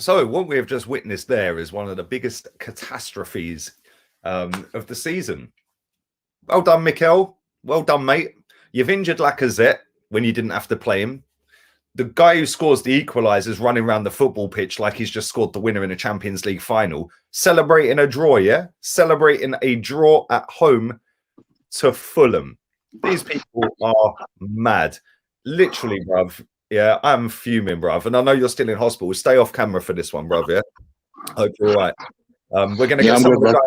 So what we have just witnessed there is one of the biggest catastrophes of the season. Well done, Mikel. Well done, mate. You've injured Lacazette when you didn't have to play him. The guy who scores the equaliser is running around the football pitch like he's just scored the winner in a Champions League final. Celebrating a draw, yeah? Celebrating a draw at home to Fulham. These people are mad. Literally, bruv. Yeah, I'm fuming, bruv. And I know you're still in hospital. We'll stay off camera for this one, bruv, yeah? Hope you're all right. We're going to get some of the guys.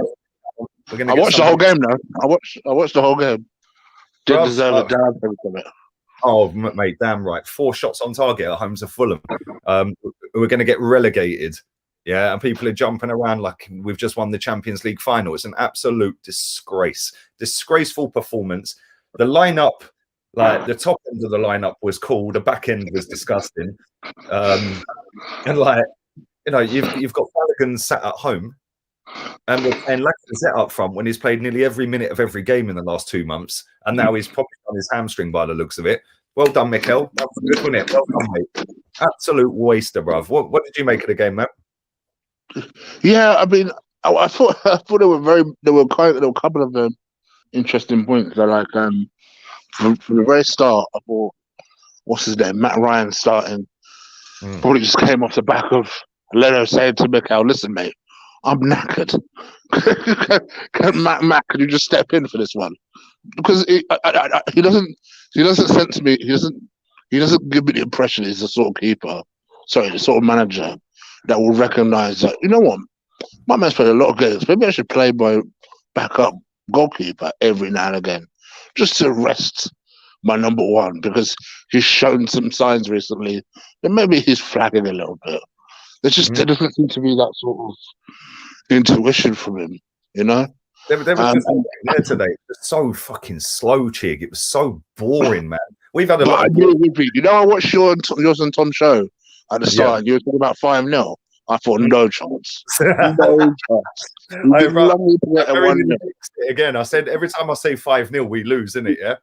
I watched the whole game now. I watched the whole game. Didn't deserve a damn thing from it. Oh, mate, damn right. 4 shots on target at home to Fulham. We're going to get relegated. Yeah, and people are jumping around like we've just won the Champions League final. It's an absolute disgrace. Disgraceful performance. The lineup, like the top end of the lineup was cool. The back end was disgusting. And like, you know, you've got Balogun sat at home and Lacazette up front when he's played nearly every minute of every game in the last 2 months. And now he's probably on his hamstring by the looks of it. Well done, Mikel. That was good, wasn't it? Well done, mate. Absolute waster, bruv. What did you make of the game, Matt? Yeah, I mean, I thought there were a couple of interesting points. Like from the very start, I thought, what's his name, Matt Ryan starting. Probably just came off the back of Leno saying to Mikel, "Listen, mate, I'm knackered. Matt, can you just step in for this one?" Because he doesn't sense me. He doesn't give me the impression he's the sort of manager that will recognise that, you know what, my man's played a lot of games. Maybe I should play my backup goalkeeper every now and again, just to rest my number one, because he's shown some signs recently that maybe he's flagging a little bit. There doesn't seem to be that sort of intuition from him, you know. There was there today. It was so fucking slow, Chig. It was so boring, man. We've had a lot. You know, I watched yours and Tom's show at the start. And you were talking about 5-0. I thought no chance. No chance. Again, I said every time I say 5-0, we lose, isn't it? Yeah,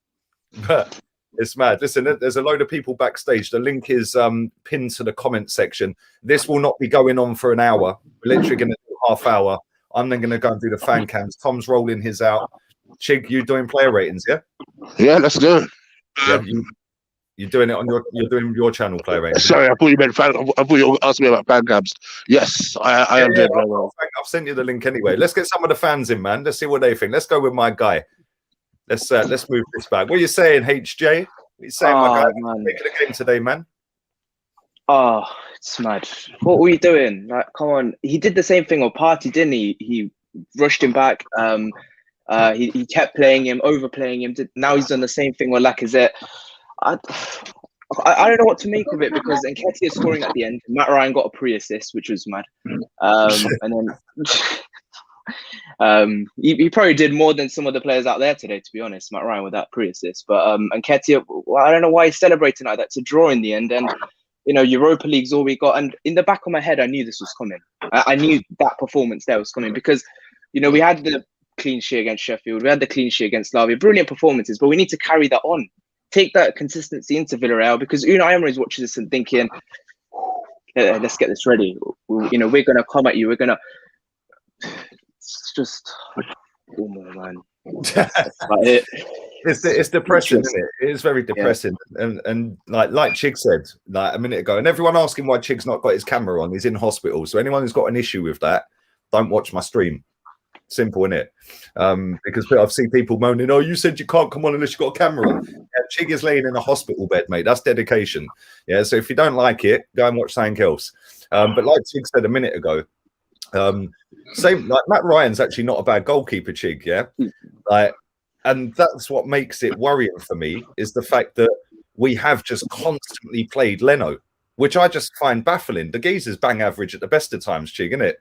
but it's mad. Listen, there's a load of people backstage. The link is pinned to the comment section. This will not be going on for an hour. We're literally going to do half hour. I'm then going to go and do the fan cams. Tom's rolling his out. Chig, you doing player ratings? Yeah. Yeah, let's do it. Yeah, you're doing it on your channel, player ratings. Sorry, I thought you meant fan. I thought you asked me about fan cams. Yes, I am doing very well. I've sent you the link anyway. Let's get some of the fans in, man. Let's see what they think. Let's go with my guy. Let's move this back. What are you saying, HJ? What are you saying, my guy? Man. Making a game today, man. Oh, it's mad. What were you doing? Like, come on. He did the same thing on Party, didn't he? He rushed him back. He kept playing him, overplaying him. Now he's done the same thing with Lacazette. I don't know what to make of it, because Nketiah is scoring at the end. Matt Ryan got a pre-assist, which was mad. And then he probably did more than some of the players out there today, to be honest, Matt Ryan, with that pre-assist. But Nketiah, I don't know why he's celebrating like that. It's a draw in the end. And, you know, Europa League's all we got. And in the back of my head, I knew this was coming. I knew that performance there was coming, because, you know, we had the clean sheet against Sheffield. We had the clean sheet against Slavia. Brilliant performances, but we need to carry that on. Take that consistency into Villarreal, because Unai Emery's watching this and thinking, let's get this ready. You know, we're going to come at you. We're going to... It's just... Oh, man. It's depressing, isn't it? It is very depressing. Yeah. And like Chig said like a minute ago, and everyone asking why Chig's not got his camera on, he's in hospital. So anyone who's got an issue with that, don't watch my stream. Simple, innit? Because I've seen people moaning, "Oh, you said you can't come on unless you've got a camera on." Yeah, Chig is laying in a hospital bed, mate. That's dedication. Yeah, so if you don't like it, go and watch something else. But like Chig said a minute ago, same like Matt Ryan's actually not a bad goalkeeper, Chig. Yeah, like, and that's what makes it worrying for me, is the fact that we have just constantly played Leno, which I just find baffling. The geezer's bang average at the best of times, Chig, isn't it?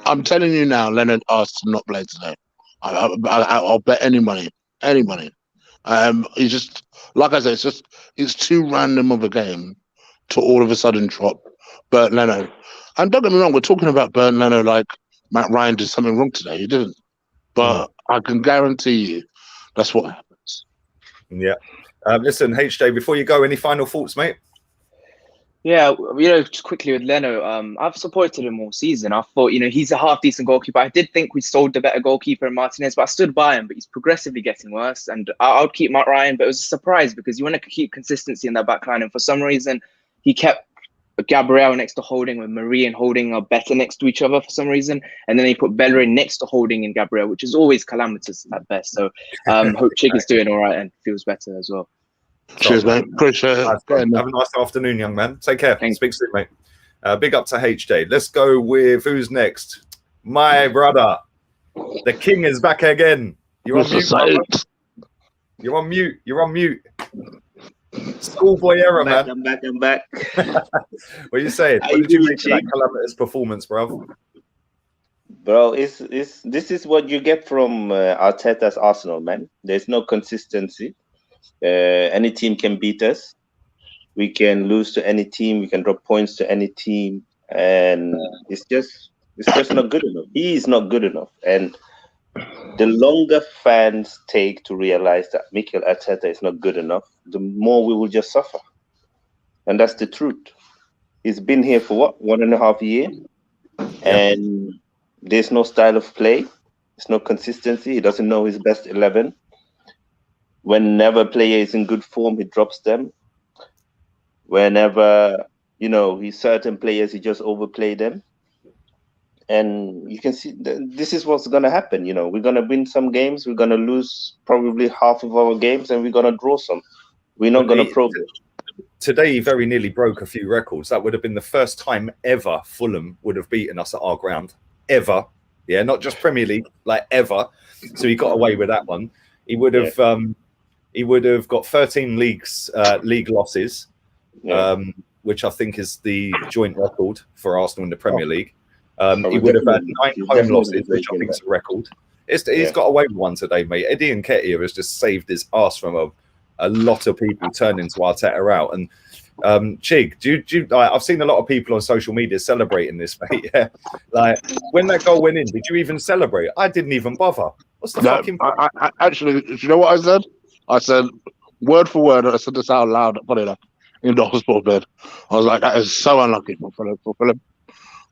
I'm telling you now, Leonard asked to not play today. I'll bet any money. He's just, like I said, it's too random of a game to all of a sudden drop Bernd Leno. And don't get me wrong, we're talking about Bernd Leno like Matt Ryan did something wrong today. He didn't. But I can guarantee you that's what happens. Yeah. Listen, HJ, before you go, any final thoughts, mate? Yeah, just quickly with Leno, I've supported him all season. I thought, he's a half decent goalkeeper. I did think we sold the better goalkeeper in Martinez, but I stood by him. But he's progressively getting worse, and I would keep Matt Ryan. But it was a surprise because you want to keep consistency in that back line, and for some reason, he kept Gabriel next to Holding, with Marie and Holding are better next to each other for some reason, and then he put Bellerin next to Holding and Gabriel, which is always calamitous at best. So, hope Chig is doing all right and feels better as well. Cheers, mate. Appreciate it. Have a nice afternoon, young man. Take care. Thanks. Speak soon, mate. Big up to HJ. Let's go with who's next. My brother, the king is back again. You're on mute. You're on mute. You're on mute. Schoolboy error, man. I'm back. What are you saying? What did you make of that calamitous performance, bro? Bro, this is what you get from Arteta's Arsenal, man. There's no consistency. Any team can beat us. We can lose to any team. We can drop points to any team, and it's just not good enough. He is not good enough, and the longer fans take to realize that Mikel Arteta is not good enough, the more we will just suffer, and that's the truth. He's been here for what, 1.5 years, and there's no style of play. There's no consistency. He doesn't know his best 11. Whenever a player is in good form, he drops them. Whenever, he's certain players, he just overplay them. And you can see this is what's going to happen. We're going to win some games. We're going to lose probably half of our games, and we're going to draw some. We're not going to progress. Today, he very nearly broke a few records. That would have been the first time ever Fulham would have beaten us at our ground. Ever. Yeah, not just Premier League, like ever. So he got away with that one. He would have... He would have got 13 league losses, which I think is the joint record for Arsenal in the Premier League. He would have had 9 home losses, which I think is a record. He's got away with one today, mate. Eddie Nketiah has just saved his ass from a lot of people turning to Arteta out. And Chig, I've seen a lot of people on social media celebrating this, mate. Yeah, like when that goal went in, did you even celebrate? I didn't even bother. What's the fucking? I actually, do you know what I said? I said, word for word, I said this out loud, funny enough, in the hospital bed. I was like, that is so unlucky for Fulham.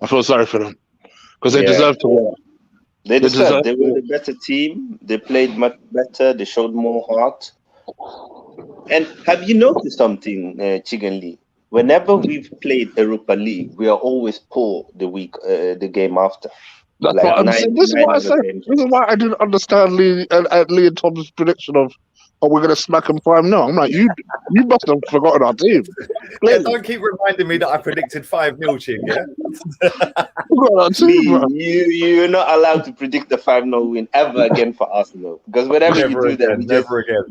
I feel sorry for them because they deserve to win. They deserve. They were the better team. They played much better. They showed more heart. And have you noticed something, Chicken Lee? Whenever we've played Europa League, we are always poor the game after. That's like what I'm saying. This is what I said. This is why I didn't understand Lee and Tom's prediction of, we're going to smack them 5-0. I'm like, you must have forgotten our team. Yeah, don't keep reminding me that I predicted 5-0, Chig, You're not allowed to predict the 5-0 win ever again for Arsenal. Because whenever you do that, never again.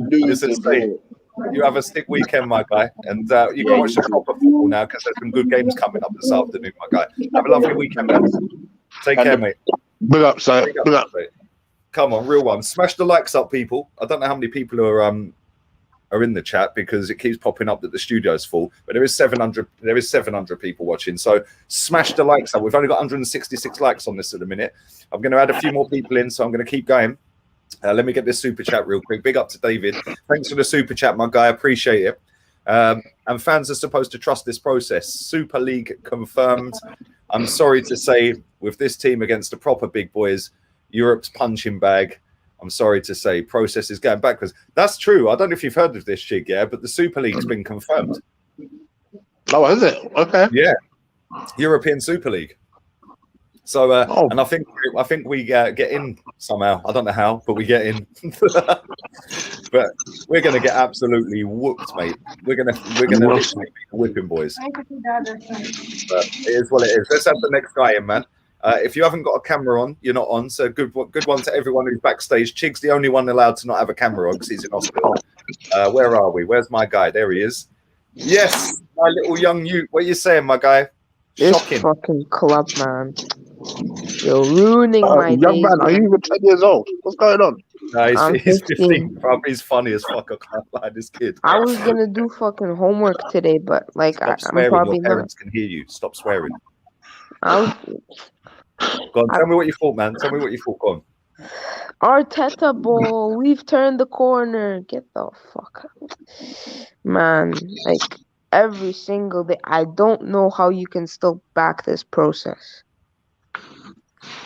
You have a stick weekend, my guy. And you can watch the proper football now because there's some good games coming up this afternoon, my guy. Have a lovely weekend, man. Take care, mate. Big up, sir. Big up. Come on, real one. Smash the likes up, people. I don't know how many people are in the chat because it keeps popping up that the studio's full, but there is 700 people watching. So smash the likes up. We've only got 166 likes on this at the minute. I'm going to add a few more people in, so I'm going to keep going. Let me get this super chat real quick. Big up to David. Thanks for the super chat, my guy. I appreciate it. And fans are supposed to trust this process. Super League confirmed. I'm sorry to say, with this team against the proper big boys, Europe's punching bag, I'm sorry to say, process is going backwards. That's true. I don't know if you've heard of this, Chig, but the Super League's been confirmed. Oh, is it? Okay. Yeah. European Super League. So, and I think we get in somehow. I don't know how, but we get in. But we're going to get absolutely whooped, mate. We're going to literally be whipping boys. But it is what it is. Let's have the next guy in, man. If you haven't got a camera on, you're not on. So good one to everyone who's backstage. Chig's the only one allowed to not have a camera on because he's in hospital. Where are we? Where's my guy? There he is. Yes, my little young Ute. What are you saying, my guy? Shocking. This fucking club, man. You're ruining my young days, man. Are you even 10 years old? What's going on? No, he's 15. Bro. He's funny as fuck. I can't lie, this kid. I was gonna do fucking homework today, but like Stop swearing. I'm probably Your parents can hear you. Stop swearing. I was. Go on, tell me what you thought, man. Tell me what you thought. Go on. Arteta ball. We've turned the corner. Get the fuck out. Man, like every single day. I don't know how you can still back this process.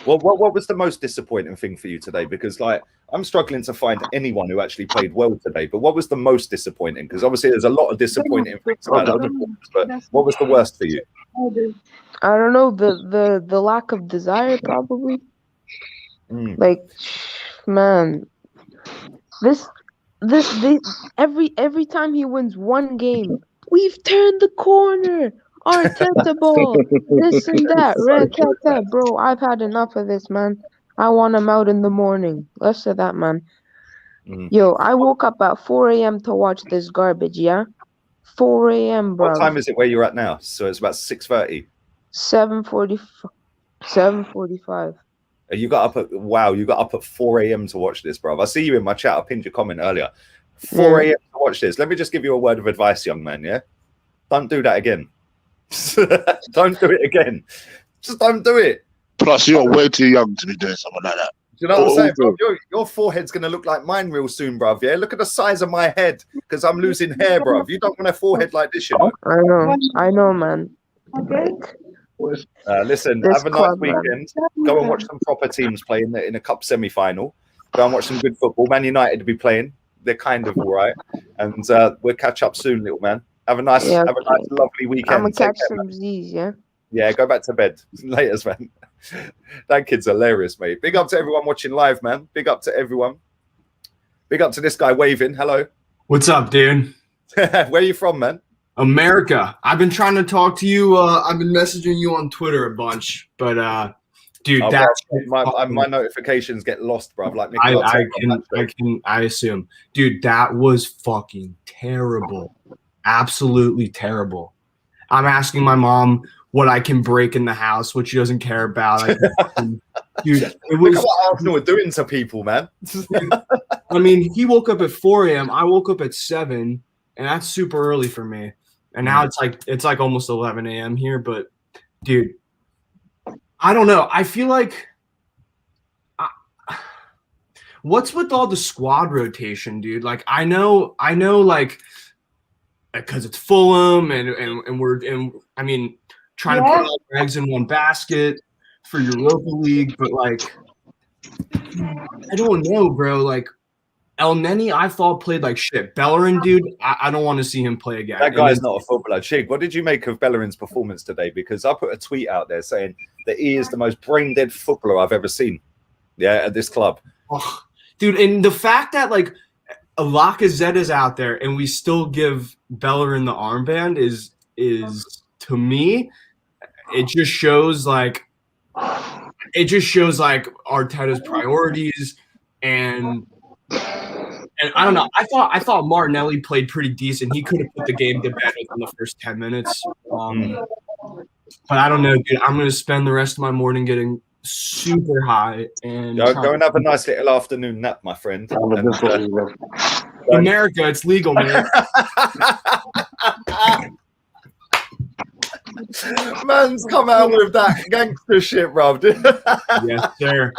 Well, what was the most disappointing thing for you today? Because like I'm struggling to find anyone who actually played well today. But what was the most disappointing? Because obviously there's a lot of disappointing things about the performance. But what was the worst for you? I don't know, the lack of desire probably. Like, man, this every time he wins one game, we've turned the corner. Arteta ball, this and that, rat-tat-tat. Bro, I've had enough of this, man. I want him out in the morning. Less of that, man. Yo, I woke up at 4 a.m. to watch this garbage, yeah? 4 a.m., bro. What time is it where you're at now? So it's about 6:30. 7:45. You got up at 4 a.m. to watch this, bro. I see you in my chat. I pinned your comment earlier. 4 a.m. to watch this. Let me just give you a word of advice, young man, yeah? Don't do that again. Don't do it again. Just don't do it. Plus, you're way too young to be doing something like that. Do you know what I'm saying, bro? Your forehead's going to look like mine real soon, bruv, yeah? Look at the size of my head because I'm losing hair, bruv. You don't want a forehead like this, you know? I know, man. Listen, have a nice weekend. Go and watch some proper teams play in a cup semi-final. Go and watch some good football. Man United to be playing. They're kind of all right. And we'll catch up soon, little man. Have a nice, lovely weekend. I'm going to catch some Z's, yeah? Yeah, go back to bed. Laters, man. That kid's hilarious, mate. Big up to everyone watching live, man. Big up to everyone. Big up to this guy waving. Hello. What's up, dude? Where are you from, man? America. I've been trying to talk to you. I've been messaging you on Twitter a bunch, but dude, my notifications get lost, bro. Like I assume, dude, that was fucking terrible. Absolutely terrible. I'm asking my mom what I can break in the house, which she doesn't care about. Dude, it was Look what Arsenal are doing to people, man. I mean, he woke up at 4 a.m. I woke up at 7, and that's super early for me. And now it's like almost 11 a.m. here. But dude, I don't know. I feel like what's with all the squad rotation, dude? Like I know, like because it's Fulham and we're trying to put all our eggs in one basket for Europa League, but like I don't know, bro. Like El Neni, I thought played like shit. Bellerin, dude, I don't want to see him play again. That guy's not a footballer. Chig, what did you make of Bellerin's performance today? Because I put a tweet out there saying that he is the most brain-dead footballer I've ever seen. Yeah, at this club. Oh, dude, and the fact that like Lacazette is out there and we still give Bellerin the armband is to me, it just shows like Arteta's priorities and I don't know. I thought Martinelli played pretty decent. He could have put the game to bed in the first 10 minutes. But I don't know, dude. I'm gonna spend the rest of my morning getting super high and go and have a nice little afternoon nap, my friend. America, it's legal, man. Man's come out with that gangster shit, bro. Yes, sir.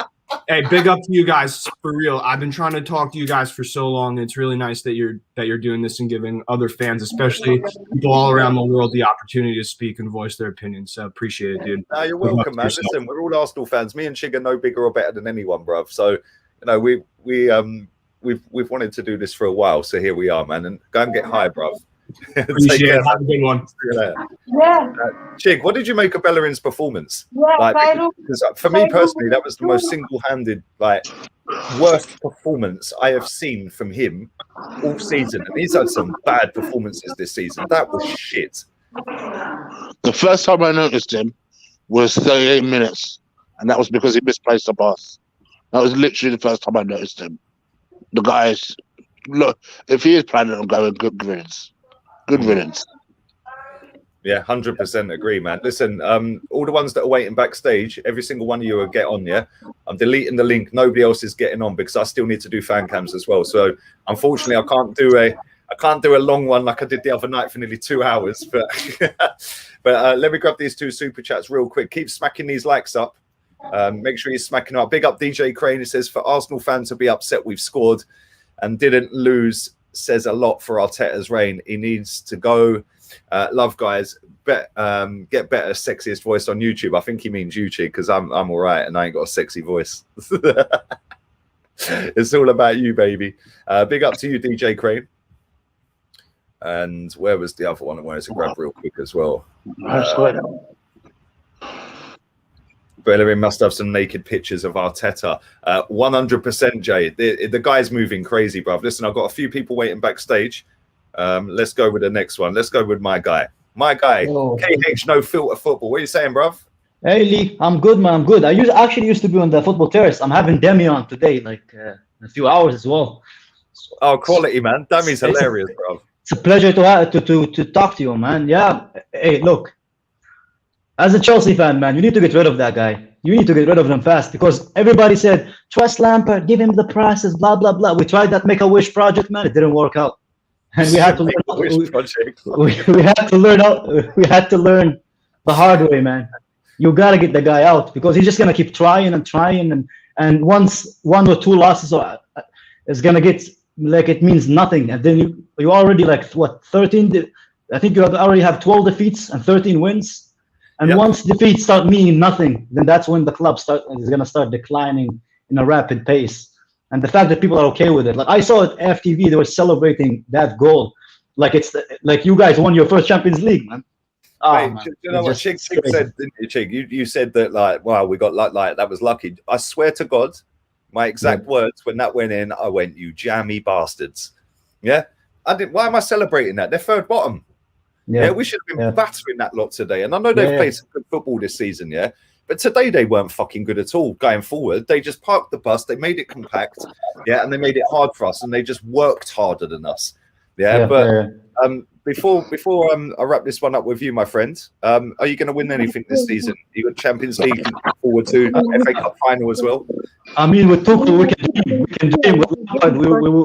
Hey, big up to you guys for real. I've been trying to talk to you guys for so long. It's really nice that you're doing this and giving other fans, especially people all around the world, the opportunity to speak and voice their opinions. So appreciate it, dude. No, you're welcome, man. Listen, we're all Arsenal fans. Me and Chig are no bigger or better than anyone, bro. So, you know, we've wanted to do this for a while. So here we are, man. And go and get high, bro. Appreciate it. Have a good one. Chig, what did you make of Bellerin's performance? Because for me personally, that was the most single-handed, worst performance I have seen from him all season. And he's had some bad performances this season. That was shit. The first time I noticed him was 38 minutes, and that was because he misplaced a pass. That was literally the first time I noticed him. The guys, look, if he is planning on going, good riddance. Good riddance. Yeah, 100% agree, man. Listen, all the ones that are waiting backstage, every single one of you will get on, yeah? I'm deleting the link. Nobody else is getting on because I still need to do fan cams as well. So, unfortunately, I can't do a long one like I did the other night for nearly 2 hours. But let me grab these 2 super chats real quick. Keep smacking these likes up. Make sure you're smacking up. Big up DJ Crane. He says, for Arsenal fans to be upset we've scored and didn't lose says a lot for Arteta's reign. He needs to go Love, guys. Get better, sexiest voice on YouTube. I think he means YouTube because I'm all right and I ain't got a sexy voice. It's all about you, baby. Big up to you, DJ Crane. And where was the other one I wanted to grab real quick as well? Bellerin must have some naked pictures of Arteta. 100%, Jay. The guy's moving crazy, bruv. Listen, I've got a few people waiting backstage. Let's go with the next one. Let's go with my guy. My guy, KH, no filter football. What are you saying, bruv? Hey, Lee. I'm good, man. I'm good. I actually used to be on the football terrace. I'm having Demi on today, like in a few hours as well. Oh, quality, man. Demi's hilarious, bruv. It's a pleasure to talk to you, man. Yeah. Hey, look. As a Chelsea fan, man, you need to get rid of that guy. You need to get rid of him fast because everybody said, trust Lampard, give him the prices, blah, blah, blah. We tried that Make-A-Wish project, man. It didn't work out. And we had to learn. We had to learn the hard way, man. You got to get the guy out because he's just going to keep trying and trying. And once 1 or 2 losses is going to get like it means nothing. And then you already like, what, 13? I think you already have 12 defeats and 13 wins. And once defeats start meaning nothing, then that's when the club is going to start declining in a rapid pace. And the fact that people are okay with it, like I saw at FTV, they were celebrating that goal, like it's like you guys won your first Champions League, man. Oh, man. You know what Chig said, didn't you, Chig? You said that like, wow, we got like that was lucky. I swear to God, my exact words when that went in, I went, you jammy bastards. Yeah, I didn't. Why am I celebrating that? They're third bottom. Yeah, we should have been battering that lot today. And I know they've played some good football this season, but today they weren't fucking good at all going forward. They just parked the bus, they made it compact, and they made it hard for us, and they just worked harder than us. Before I wrap this one up with you, my friend, are you going to win anything this season? You got Champions League forward to FA Cup final as well. I mean, with Tuchel, we can dream.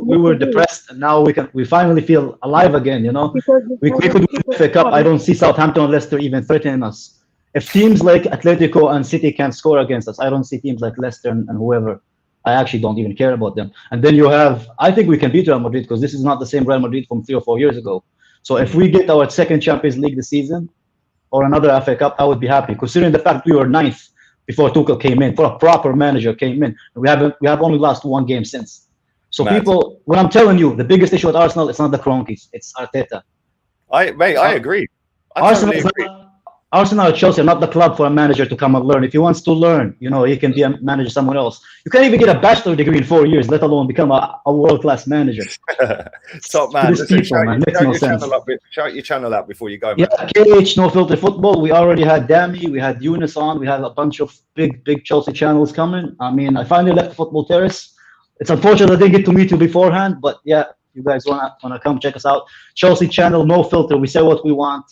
We were depressed, and now we finally feel alive again. You know, we could win the FA Cup. I don't see Southampton and Leicester even threatening us. If teams like Atletico and City can score against us, I don't see teams like Leicester and whoever. I actually don't even care about them. And then you have, I think we can beat Real Madrid because this is not the same Real Madrid from 3 or 4 years ago. So if we get our second Champions League this season or another FA Cup, I would be happy. Considering the fact we were 9th before Tuchel came in, for a proper manager came in. We have only lost 1 game since. So people, what I'm telling you, the biggest issue at Arsenal, it's not the Kroenkes, it's Arteta. I agree. Arsenal or Chelsea are not the club for a manager to come and learn. If he wants to learn, you know, he can be a manager somewhere else. You can't even get a bachelor degree in 4 years, let alone become a world-class manager. Top man. Shout your channel out before you go, man. Yeah, KH, No Filter Football. We already had Dami, we had Eunice on, we had a bunch of big Chelsea channels coming. I mean, I finally left the Football Terrace. It's unfortunate I didn't get to meet you beforehand, but yeah, you guys wanna come check us out. Chelsea channel, No Filter. We say what we want.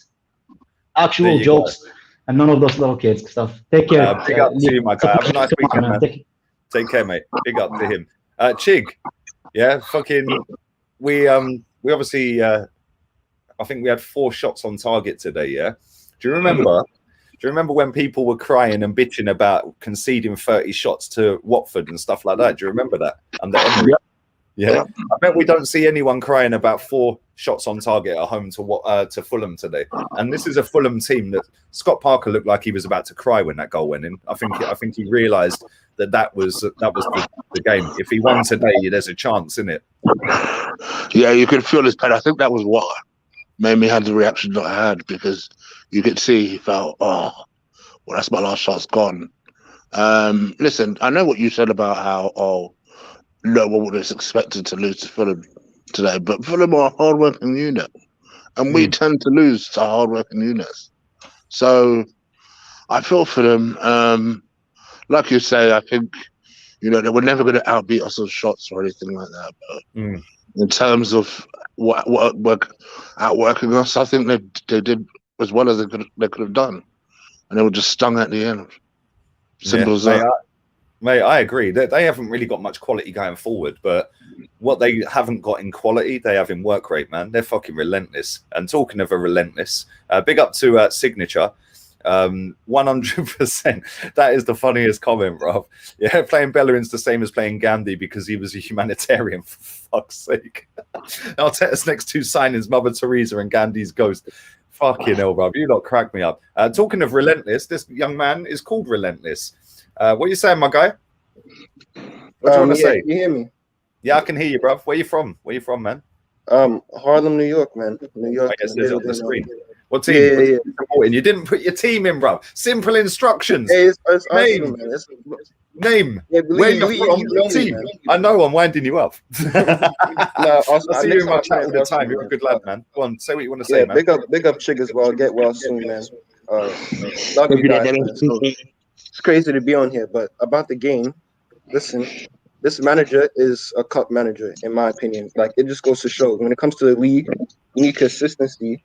Actual jokes and none of those little kids stuff. Take care. Big up to you, my guy. Have a nice weekend, man. Take care, mate. Big up to him. Chig, we obviously I think we had 4 shots on target today, yeah? Do you remember when people were crying and bitching about conceding 30 shots to Watford and stuff like that? Do you remember that? Under Emery? Yeah. I bet we don't see anyone crying about 4 shots on target at home to Fulham today. And this is a Fulham team that Scott Parker looked like he was about to cry when that goal went in. I think he realised that was the game. If he won today, there's a chance, isn't it? Yeah, you could feel his pain. I think that was what made me have the reaction that I had, because you could see he felt, oh, well, that's my last shot's gone. Listen, I know what you said about how, no one would have expected to lose to Fulham today, but Fulham are a hard-working unit, and we tend to lose to hard-working units. So I feel for them. Like you say, I think, you know, they were never going to outbeat us on shots or anything like that. But in terms of outworking us, I think they did as well as they could have done, and they were just stung at the end. Simple as that. Mate, I agree. They haven't really got much quality going forward, but what they haven't got in quality, they have in work rate, man. They're fucking relentless. And talking of a relentless, big up to Signature. 100%. That is the funniest comment, bro. Yeah, playing Bellerin's the same as playing Gandhi because he was a humanitarian, for fuck's sake. Arteta's next 2 signings, Mother Teresa and Gandhi's ghost. Fucking hell, bruv. You lot crack me up. Talking of relentless, this young man is called Relentless. What are you saying, my guy? What do you want to say? Can you hear me? Yeah, I can hear you, bruv. Where you from? Where you from, man? Harlem, New York, man. New York. I guess there's on the screen. What team? Yeah. You didn't put your team in, bruv. Simple instructions. Hey, it's Name. Arsenal, man. Name. Yeah, Where you from? you Team. man. I know I'm winding you up. No, I see you in my chat all the time. You're a good lad, man. Go on, say what you want to say, man. Big up Chig as well. Get well soon, man. Love you guys, man. So, it's crazy to be on here, but about the game, listen, this manager is a cup manager, in my opinion. Like, it just goes to show when it comes to the league, you need consistency.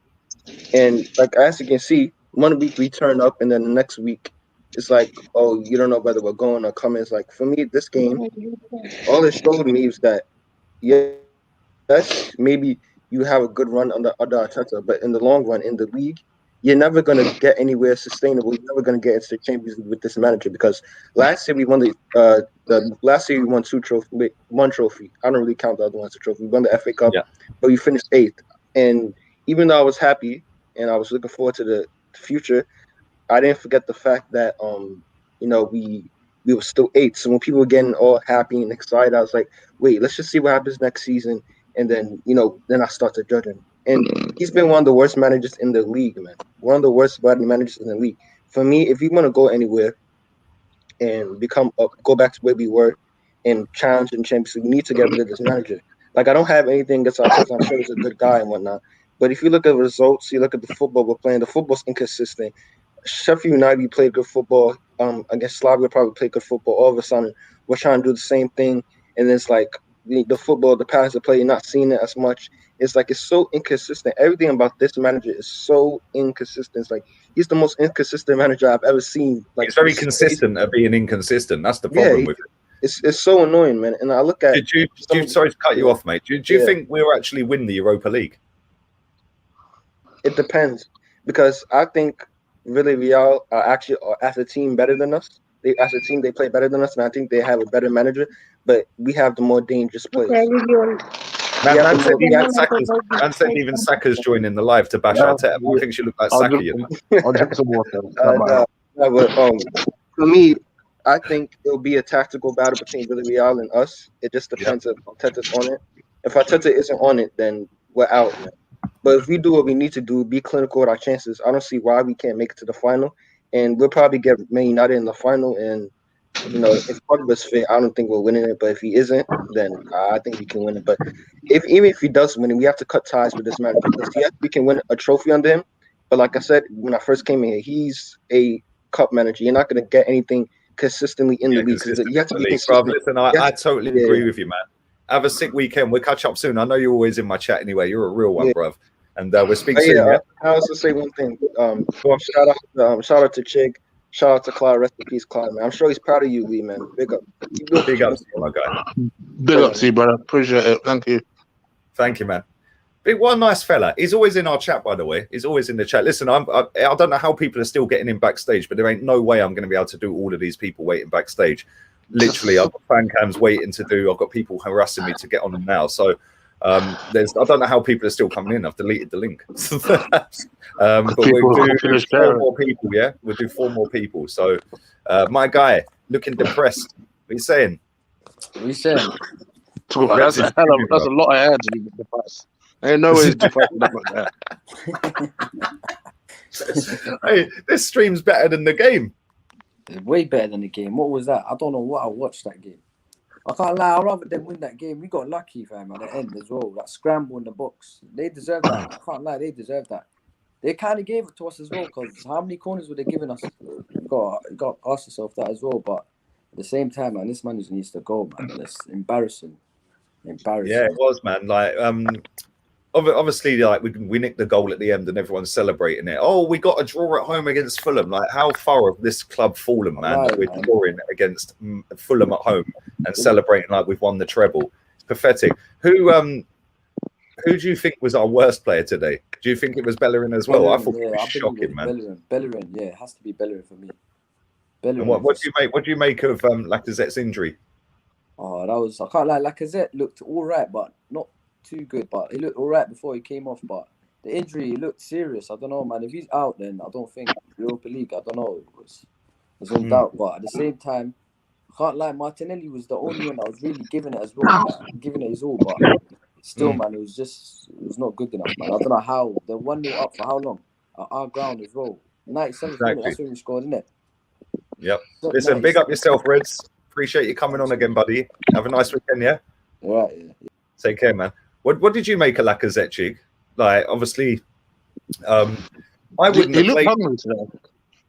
And like as you can see, 1 week we turn up, and then the next week it's like, oh, you don't know whether we're going or coming. It's like, for me, this game, all it showed me is that, yes, maybe you have a good run under Arteta, but in the long run, in the league, you're never going to get anywhere sustainable. You're never going to get into the Champions League with this manager, because last year we won last year we won one trophy. I don't really count the other ones as a trophy. We won the FA Cup, but we finished 8th. And even though I was happy and I was looking forward to the future, I didn't forget the fact that we were still 8th. So when people were getting all happy and excited, I was like, wait, let's just see what happens next season. And then, then I start to judge him. And he's been one of the worst managers in the league, man. One of the worst managers in the league. For me, if you want to go anywhere and go back to where we were and challenge in Champions League, we need to get rid of this manager. Like, I don't have anything against Arteta. I'm sure he's a good guy and whatnot. But if you look at the results, you look at the football we're playing, the football's inconsistent. Sheffield United played good football. Against Slavia probably played good football. All of a sudden, we're trying to do the same thing. And it's like the football, the pass, the play, you're not seeing it as much. It's like it's so inconsistent. Everything about this manager is so inconsistent. It's like he's the most inconsistent manager I've ever seen. Like, he's very consistent at being inconsistent. That's the problem with it. It's so annoying, man. And I look at. Sorry to cut you off, mate. Do you think we'll actually win the Europa League? It depends, because I think Villarreal are actually as a team better than us. As a team, they play better than us, and I think they have a better manager. But we have the more dangerous players. Man said even Saka's joining the live to bash Arteta. I think she looked like Saka. I'll drink some water. For me, I think it'll be a tactical battle between Villarreal and us. It just depends if Arteta's on it. If Arteta isn't on it, then we're out, man. But if we do what we need to do, be clinical with our chances, I don't see why we can't make it to the final. And we'll probably get Man United in the final. And, if Pogba's fit, I don't think we're winning it. But if he isn't, then I think we can win it. But even if he does win it, we have to cut ties with this manager. Because yes, we can win a trophy under him. But like I said, when I first came in here, he's a cup manager. You're not going to get anything consistently in the league. You have to be consistent. Listen, I totally agree with you, man. Have a sick weekend. We'll catch up soon. I know you're always in my chat anyway. You're a real one, bruv. And we'll speak soon. I also say one thing. Shout out to Chig. Shout out to Clyde. Rest in peace, Clyde, man. I'm sure he's proud of you, Lee, man. Big up. Big up, my guy. Big up to you, brother. Appreciate it. Thank you. Thank you, man. What a nice fella. He's always in our chat, by the way. He's always in the chat. Listen, I don't know how people are still getting in backstage, but there ain't no way I'm going to be able to do all of these people waiting backstage. Literally, I've got fan cams waiting to do. I've got people harassing me to get on them now. So I don't know how people are still coming in. I've deleted the link. But we'll do 4 more people, yeah? We'll do 4 more people. So my guy, looking depressed. What are you saying? What are you saying? That's a lot of ads to be depressed. Ain't no way it's depressed like that. Hey, this stream's better than the game. Way better than the game. What was that? I don't know what I watched that game. I can't lie. I'd rather them win that game. We got lucky, fam, at the end as well. That scramble in the box. They deserve that. I can't lie. They deserve that. They kind of gave it to us as well, because how many corners were they giving us? You got to ask yourself that as well. But at the same time, man, this man just needs to go, man. It's embarrassing. Yeah, it was, man. Like, obviously, like we nicked the goal at the end and everyone's celebrating it. Oh, we got a draw at home against Fulham. Like, how far have this club fallen, man? Right, We're drawing against Fulham at home and celebrating like we've won the treble. It's pathetic. Who do you think was our worst player today? Do you think it was Bellerin as well? I thought it was shocking, man. Bellerin, yeah, it has to be Bellerin for me. Bellerin. And what do you make of Lacazette's injury? Oh, I can't lie. Lacazette looked all right, but not too good. But he looked all right before he came off. But the injury looked serious. I don't know, man. If he's out, then I don't think Europa League. I don't know. It's in doubt. But at the same time, I can't lie. Martinelli was the only one that was really giving it as well, like, giving it his all. But still, man, it was not good enough, man. I don't know how. They're 1-0 up for how long? At our ground as well. 97th minute. That's when we scored, isn't it? Yep. Listen, big up yourself, Reds. Appreciate you coming on again, buddy. Have a nice weekend, yeah? All right, yeah. Take care, man. What did you make of Lacazette, Chig? Like, obviously, I wouldn't He have looked played. hungry today.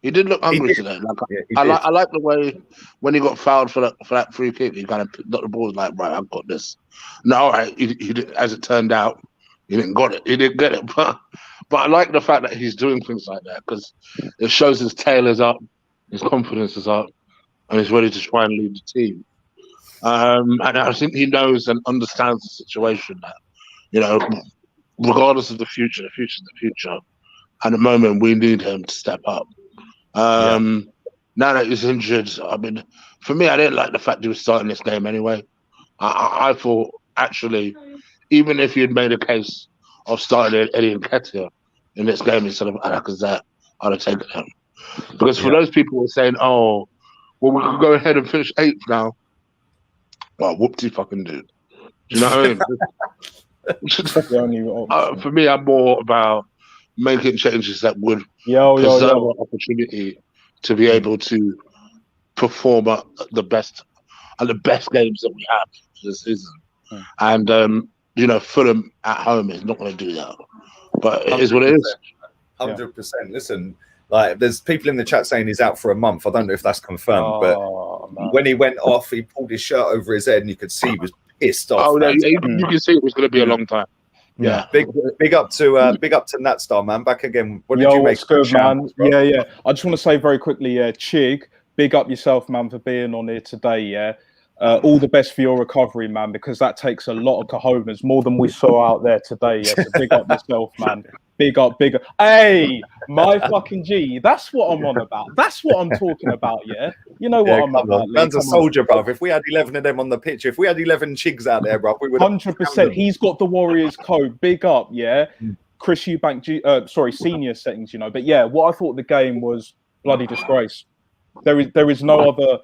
He did look hungry today. Like, he I did. like the way when he got fouled for that free kick, he kind of picked up the ball like, right, I've got this. No, all right. He did, as it turned out, he didn't got it. He didn't get it. But I like the fact that he's doing things like that because it shows his tail is up, his confidence is up, and he's ready to try and lead the team. And I think he knows and understands the situation that, you know, regardless of the future's the future. At the moment, we need him to step up. Now that he's injured, I mean, for me, I didn't like the fact he was starting this game anyway. I thought, actually, even if you'd made a case of starting Eddie Nketiah in this game instead of Lacazette, I'd have taken him. Because for those people who are saying, oh, well, we can go ahead and finish 8th now. Well, whoopty fucking dude. Do you know what I mean? For me, I'm more about making changes that would preserve an opportunity to be able to perform at the best games that we have this season. And you know, Fulham at home is not going to do that. But it is what it is. 100%. Listen, like, there's people in the chat saying he's out for a month. I don't know if that's confirmed, but when he went off, he pulled his shirt over his head, and you could see he was pissed off. Oh, no, you can see it was going to be a long time. Yeah, big up to Natstar, man. Back again. What did you make? What's good, man? Yeah. I just want to say very quickly, Chig, big up yourself, man, for being on here today. Yeah, all the best for your recovery, man, because that takes a lot of cojones, more than we saw out there today. Yeah, so big up yourself, man. Big up. Hey, my fucking G. That's what I'm on about. That's what I'm talking about. Yeah, you know what I'm about. Man's a soldier, bruv. If we had 11 of them on the pitch, if we had 11 Chigs out there, bruv, we would 100%. He's got the Warriors code. Big up, yeah. Chris Eubank, senior settings, you know. But yeah, what I thought the game was bloody disgrace. There is no other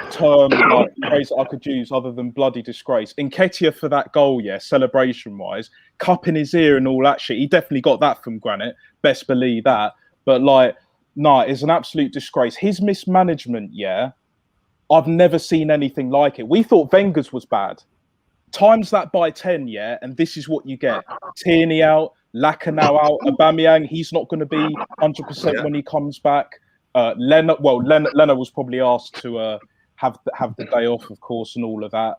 term, like, phrase I could use other than bloody disgrace. Nketiah for that goal, yeah, celebration wise, cup in his ear and all that shit. He definitely got that from Granit. Best believe that. But like, nah, it's an absolute disgrace. His mismanagement, yeah, I've never seen anything like it. We thought Wenger's was bad. Times that by 10, yeah, and this is what you get. Tierney out, Laka now out, Aubameyang, he's not going to be 100% when he comes back. Leonard was probably asked to have the day off, of course, and all of that.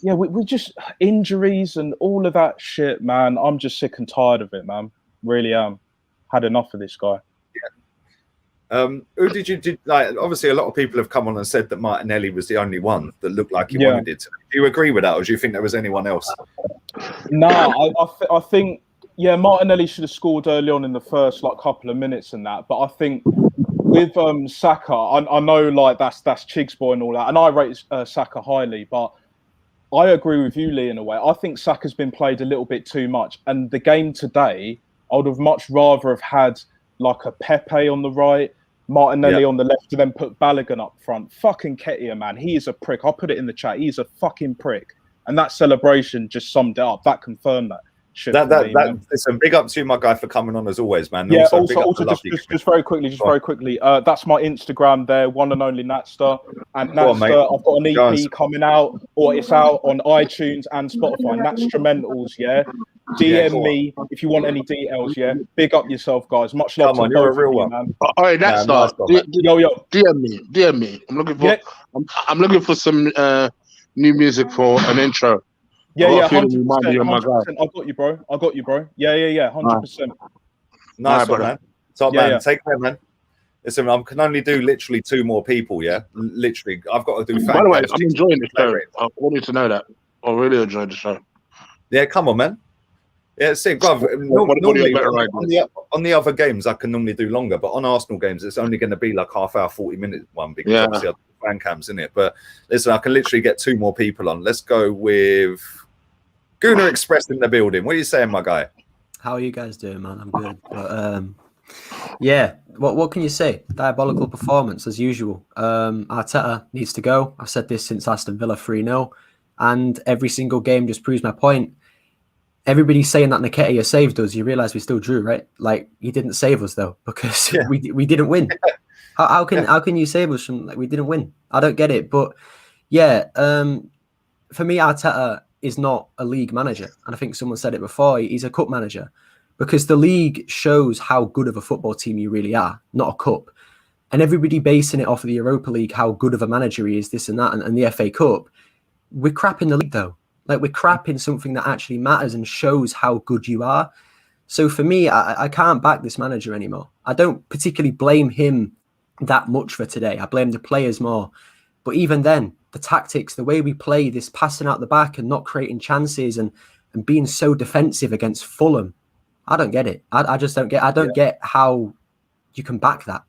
Yeah, we just injuries and all of that shit, man. I'm just sick and tired of it, man. Really am. Had enough of this guy. Who did you like? Obviously, a lot of people have come on and said that Martinelli was the only one that looked like he wanted it. Do you agree with that, or do you think there was anyone else? No, I think Martinelli should have scored early on in the first couple of minutes and that. But I think with Saka, I know like that's Chig's boy and all that, and I rate Saka highly, but I agree with you, Lee, in a way. I think Saka's been played a little bit too much, and the game today, I would have much rather have had like a Pepe on the right, Martinelli on the left, and then put Balogun up front. Fucking Nketiah, man, he is a prick. I'll put it in the chat. He's a fucking prick, and that celebration just summed it up. That confirmed that. Listen, big up to you, my guy, for coming on as always, man. Yeah, also just very quickly, that's my Instagram there, one and only Natstar. And Natstar, I've got an EP coming out, or it's out on iTunes and Spotify. Natstrumentals, yeah. DM me if you want any details, yeah. Big up yourself, guys. Much love. Come on, you're a real one. Man. All right, Natstar. Yo. DM me. I'm looking for some new music for an intro. Yeah, 100%. I got you, bro. Yeah, 100%. Nice one, man. Top man. Take care, man. Listen, I can only do literally 2 more people, yeah? Literally. I've got to do By the way, I'm enjoying the show. I want you to know that. I really enjoyed the show. Yeah, come on, man. Yeah, see, bruv, normally on the other games, I can normally do longer, but on Arsenal games, it's only going to be like half hour, 40-minute one because obviously I've got fan cams in it. But listen, I can literally get 2 more people on. Let's go with Gooner Express in the building. What are you saying, my guy? How are you guys doing, man? I'm good. But yeah, what can you say? Diabolical performance as usual. Arteta needs to go. I've said this since Aston Villa 3-0, and every single game just proves my point. Everybody's saying that Nketiah saved us. You realise we still drew, right? Like, he didn't save us though, because we didn't win. How can you save us from, like, we didn't win? I don't get it. But yeah, for me, Arteta is not a league manager, and I think someone said it before. He's a cup manager, because the league shows how good of a football team you really are, not a cup. And everybody basing it off of the Europa League, how good of a manager he is, this and that, and the FA Cup. We're crap in the league though. Like, we're crap in something that actually matters and shows how good you are. So for me, I can't back this manager anymore. I don't particularly blame him that much for today. I blame the players more. But even then, the tactics, the way we play, this passing out the back and not creating chances and being so defensive against Fulham, I don't get it. I just don't get. I don't get how you can back that.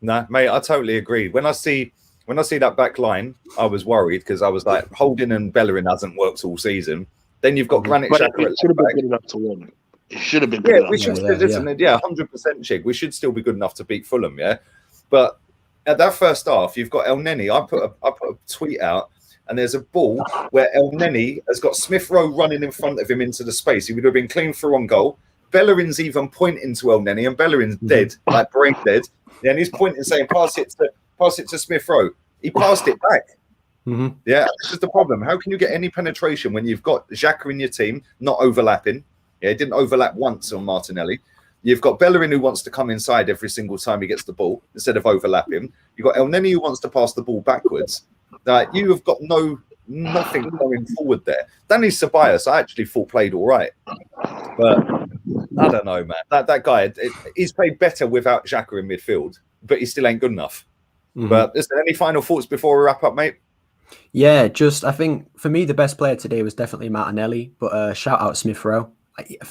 No, mate, I totally agree. When I see that back line, I was worried, because I was like, Holding and Bellerin hasn't worked all season. Then you've got Granit Xhaka. It should have been good enough to win. It should have been good enough. We should still, listen, 100%, Chig. We should still be good enough to beat Fulham, yeah. But at that first half, you've got El Neni. I put a tweet out, and there's a ball where El Neni has got Smith Rowe running in front of him into the space. He would have been clean through on goal. Bellerin's even pointing to El Neni, and Bellerin's dead, like brain dead. Yeah, and he's pointing, saying, pass it to Smith Rowe. He passed it back. Yeah, this is the problem. How can you get any penetration when you've got Xhaka in your team, not overlapping? Yeah, he didn't overlap once on Martinelli. You've got Bellerin, who wants to come inside every single time he gets the ball instead of overlapping. You've got El Neni, who wants to pass the ball backwards. You have got nothing going forward there. Danny Ceballos, I actually thought played all right. But I don't know, man. That guy, he's played better without Xhaka in midfield, but he still ain't good enough. But is there any final thoughts before we wrap up, mate? Yeah, I think for me, the best player today was definitely Martinelli, but shout out Smith Rowe.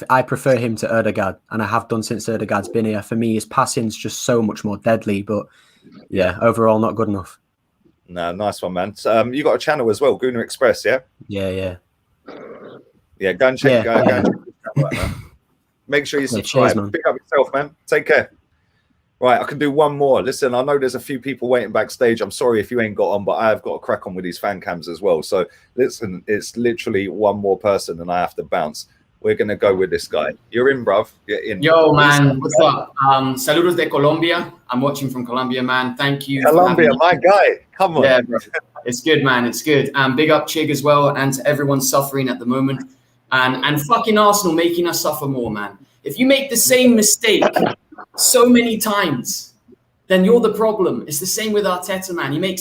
I prefer him to Ødegaard, and I have done since Ødegaard's been here. For me, his passing's just so much more deadly, but yeah, overall not good enough. No, nice one, man. So, you got a channel as well, Gooner Express, yeah? Yeah. Yeah, go and check. Go and check this channel out, man. Make sure you subscribe. Cheers, Pick up yourself, man. Take care. Right, I can do one more. Listen, I know there's a few people waiting backstage. I'm sorry if you ain't got on, but I have got to crack on with these fan cams as well. So listen, it's literally one more person and I have to bounce. We're going to go with this guy. You're in, bruv. You're in. Yo, man. What's up? Saludos de Colombia. I'm watching from Colombia, man. Thank you. Colombia, my guy. Come on. Yeah, bro. It's good, man. It's good. Big up Chig as well, and to everyone suffering at the moment. And fucking Arsenal making us suffer more, man. If you make the same mistake so many times, then you're the problem. It's the same with Arteta, man. He makes